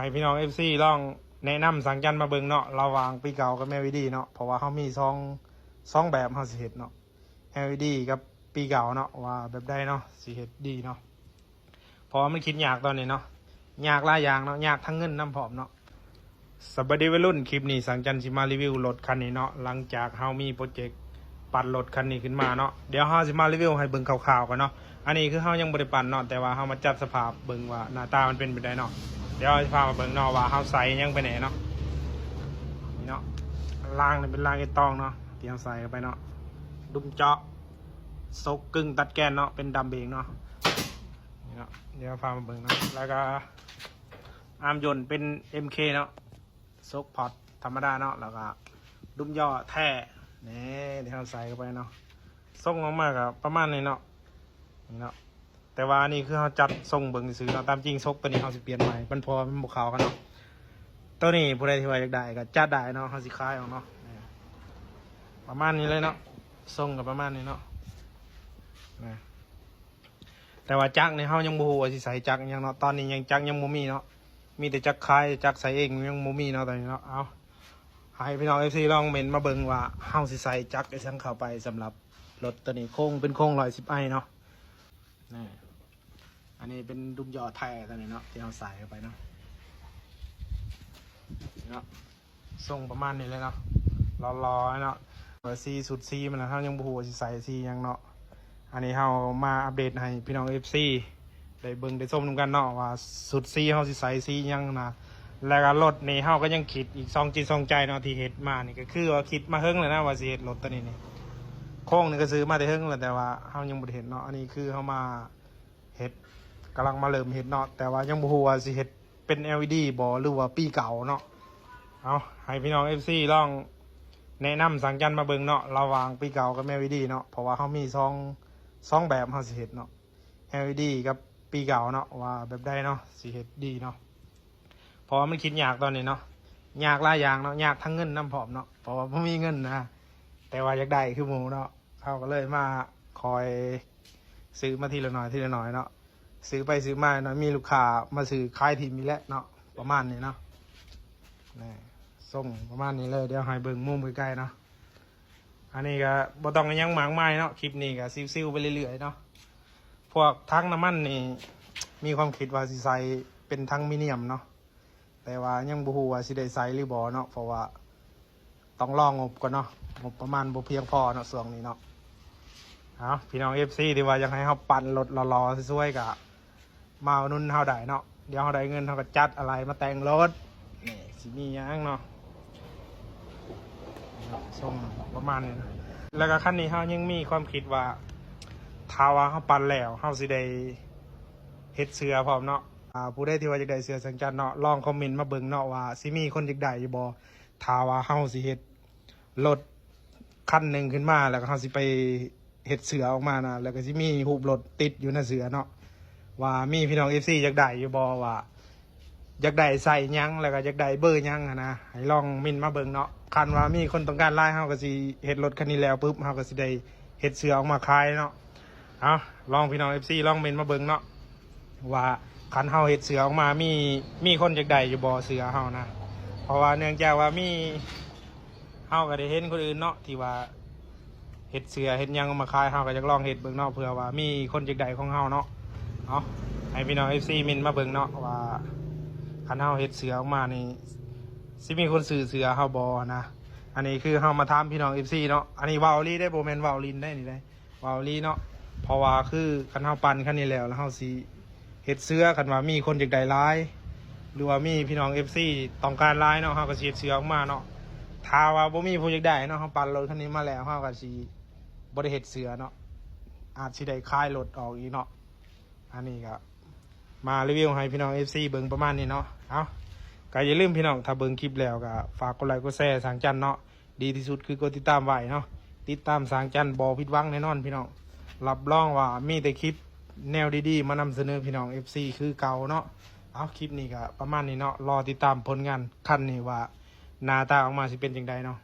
ให้พี่น้องFCลองแนะนำสังจันมาเบิ่งเนาะระหว่างปีเก่ากับ LED เนาะเพราะว่าเขามีสองแบบเขาสิเฮ็ดเนาะ LED กับปีเก่าเนาะว่าแบบใดเนาะสิเฮ็ดดีเนาะเพราะว่ามันคิดยากตอนนี้เนาะยากหลายอย่างเนาะยากทั้งเงินน้ำผอมเนาะสวัสดีวัยรุ่นคลิปนี้สังจันสิมารีวิวรถคันนี้เนาะหลังจากเฮามีโปรเจกต์ปั่นรถคันนี้ขึ้นมาเนาะเดี๋ยวเฮาสิมารีวิวให้เบิ่งคร่าวๆกันเนาะอันนี้คือเฮายังบ่ได้ปั่นเนาะแต่ว่าเฮามาจัดสภาพเบิ่งว่าหน้าตามันเป็นแบบใดเนาะเดี๋ยวจะพามาเบิ่งเนาะว่าเฮาใส่ยังไปไหนเนาะนี่เนาะรางนี่เป็นรางไอ้ตองเนาะเตรียมใส่เข้าไปเนาะดุมเจาะซกกึ่งตัดแกนเนาะเป็นดัมเบงเนาะนี่เนาะเดี๋ยวพามาเบิ่งเนาะแล้วก็อาร์มยนต์เป็น MK เนาะซกพอร์ตธรรมดาเนาะแล้วก็ดุมย่อแท้นี่เดี๋ยวเราใส่เข้าไปเนาะส่งออกมากับประมาณนี้เนาะนี่เนาะแต่ว่านี่คือเราจัดส่งเบิ่งซื้อเนาะตามจริงซกตัวนี้เราสิเปลี่ยนใหม่มันพอมันบุกขาวกันเนาะตัวนี้ผู้ใดที่ว่าอยากได้ก็จัดได้เนาะเราสิขายออกเนาะประมาณนี้เลยเนาะส่งกับประมาณนี้เนาะนะแต่ว่าจักรในเฮายังบ่ฮู้ว่าสิใส่จักรยังเนาะตอนนี้ยังจักรยังบ่มีเนาะมีแต่จักรขายจักรใส่เองยังบ่มีเนาะตอนนี้เนาะเอาให้พี่น้อง FC ลองเม้นมาเบิ่งว่าเฮาสิใส่จักรได้ซั่งเข้าไปสำหรับรถตัวนี้โค้งเป็นโค้ง110iเนาะนี่อันนี้เป็นดุมยอแท้ตัวนี้เนาะที่เฮาใส่เข้าไปเนาะเนาะส่งประมาณนี้เลยเนาะรอๆเนาะซีสุดซีมันนะเฮายังบ่ฮู้ว่าสิใส่ซีหยังเนาะอันนี้เฮามาอัปเดตให้พี่น้อง FC ได้เบิ่งได้ชมนำกันเนาะว่าสุดซีเฮาสิใส่ซีหยังนะแล้วก็รถนี่เฮาก็ยังคิดอีก2จิต2ใจเนาะที่เฮ็ดมานี่ก็คือว่าคิดมาเฮิงแล้วนะว่าสิเฮ็ดรถตัวนี้นี่โค้งนี่ก็ซื้อมาแต่เฮิงแล้วแต่ว่าเฮายังบ่ได้เฮ็ดเนาะอันนี้คือเฮามาเฮ็ดกำลังมาเริ่มเฮ็ดเนาะแต่ว่ายังบ่ฮู้ว่าสิเฮ็ดเป็น LED บ่หรือว่าปีเก่าเนาะเอาให้พี่น้อง FC ลองแนะนำสังจันมาเบิ่งเนาะระหว่างปีเก่ากับ LED เนาะเพราะว่าเฮามีสองแบบเฮาสิเฮ็ดเนาะ LED กับปีเก่าเนาะว่าแบบใดเนาะสิเฮ็ดดีเนาะเพราะว่ามันคิดยากตอนนี้เนาะยากหลายอย่างเนาะยากทั้งเงินน้ำผอมเนาะเพราะว่าบ่มีเงินนะแต่ว่าอยากได้คือหมู่เนาะเขาก็เลยมาคอยซื้อมาทีละหน่อยทีละหน่อยเนาะซื้อไปซื้อมาเนาะมีลูกค้ามาซื้อขายทีมีแล้วเนาะประมาณนี้เนาะนี่ส่งประมาณนี้เลยเดี๋ยวให้เบิ่งมุมใกล้ๆเนาะอันนี้ก็บ่ต้องยังหมางไม้เนาะคลิปนี้ก็ซิวๆไปเรื่อยๆเนาะพวกทั้งน้ำมันนี่มีความคิดว่าสิใส่เป็นทั้งมิเนียมเนาะแต่ว่ายังบ่ฮู้ว่าสิได้ใส่หรือบ่เนาะเพราะว่าต้องรองบก่อนเนาะงบประมาณบ่เพียงพอเนาะช่วงนี้เนาะเอาพี่น้อง FC ที่ว่าอยากให้เฮาปั่นรถรอๆสวยๆก็มาอุดหนุนเฮาได้เนาะเดี๋ยวเฮาได้เงินเฮาก็จัดอะไรมาแต่งรถนี่สิมีหยังเนาะส่งประมาณนี้นะแล้วก็คันนี้เฮายังมีความคิดว่าถ้าว่าเฮาปั่นแล้วเฮาสิได้เฮ็ดเสื้อพร้อมเนาะผู้ใดที่ว่าอยากได้เสื้อสังจันเนาะลองคอมเมนต์มาเบิ่งเนาะว่าสิมีคนอยากได้อยู่บ่ถ้าว่าเฮาสิเฮ็ดรถคันหนึ่งขึ้นมาแล้วก็เฮาสิไปเฮ็ดเสื้อออกมานะแล้วก็สิมีรูปรถติดอยู่ในเสื้อเนาะว่ามีพี่น้อง FC อยากได้อยู่บ่ว่าอยากได้ใส่หยังแล้วก็อยากได้เบอร์หยังนะให้ลองเม้นต์มาเบิ่งเนาะคันว่ามีคนต้องการหลายเฮาก็สิเฮ็ดรถคันนี้แล้วปุ๊บเฮาก็สิได้เฮ็ดเสื้อออกมาขายเนาะเอาลองพี่น้อง FC ลองเม้นต์มาเบิ่งเนาะว่าคันเฮาเฮ็ดเสือออกมามีคนอยากได้อยู่บ่เสือเฮานะเพราะว่าเนื่องจากว่าเฮาก็ได้เห็นคนอื่นเนาะที่ว่าเฮ็ดเสือเฮ็ดหยังออกมาขายเฮาก็อยากลองเฮ็ดเบิ่งเนาะเผื่อว่ามีคนอยากได้ของเฮาเนาะเอาให้พี่น้อง FC มินมาเบิ่งเนาะว่าคันเฮาเฮ็ดเสือออกมานี่สิมีคนซื้อเสือเฮาบ่นะอันนี้คือเฮามาถามพี่น้อง FC เนาะอันนี้เว้าลีได้บ่แม่นเว้าลินได้นี่ได้เว้าลีเนาะเพราะว่าคือคันเฮาปั่นคันนี้แล้วเฮาสิเฮ็ดเสื้อกันว่ามีคนอยากได้หลายหรือว่ามีพี่น้อง FC ต้องการหลายเนาะเฮาก็สิเฮ็ดเสื้อออกมาเนาะถ้าว่าบ่มีผู้อยากได้เนาะเฮาปั่นรถคันนี้มาแล้วเฮาก็สิบ่ได้เฮ็ดเสื้อเนาะอาจสิได้ขายรถออกอีกเนาะอันนี้ก็มารีวิวให้พี่น้อง FC เบิ่งประมาณนี้เนาะเอาก็อย่าลืมพี่น้องถ้าเบิ่งคลิปแล้วก็ฝากกดไลค์กดแชร์สังจันเนาะดีที่สุดคือกดติดตามไว้เนาะติดตามสังจันบ่ผิดหวังแน่นอนพี่น้องรับรองว่ามีแต่คลิปแนวดีๆมานำเสนอพี่น้อง FC คือเก่าเนาะเอาคลิปนี้ก็ประมาณนี้เนาะรอติดตามผลงานคันนี้ว่าหน้าตาออกมาสิเป็นจังไดเนาะ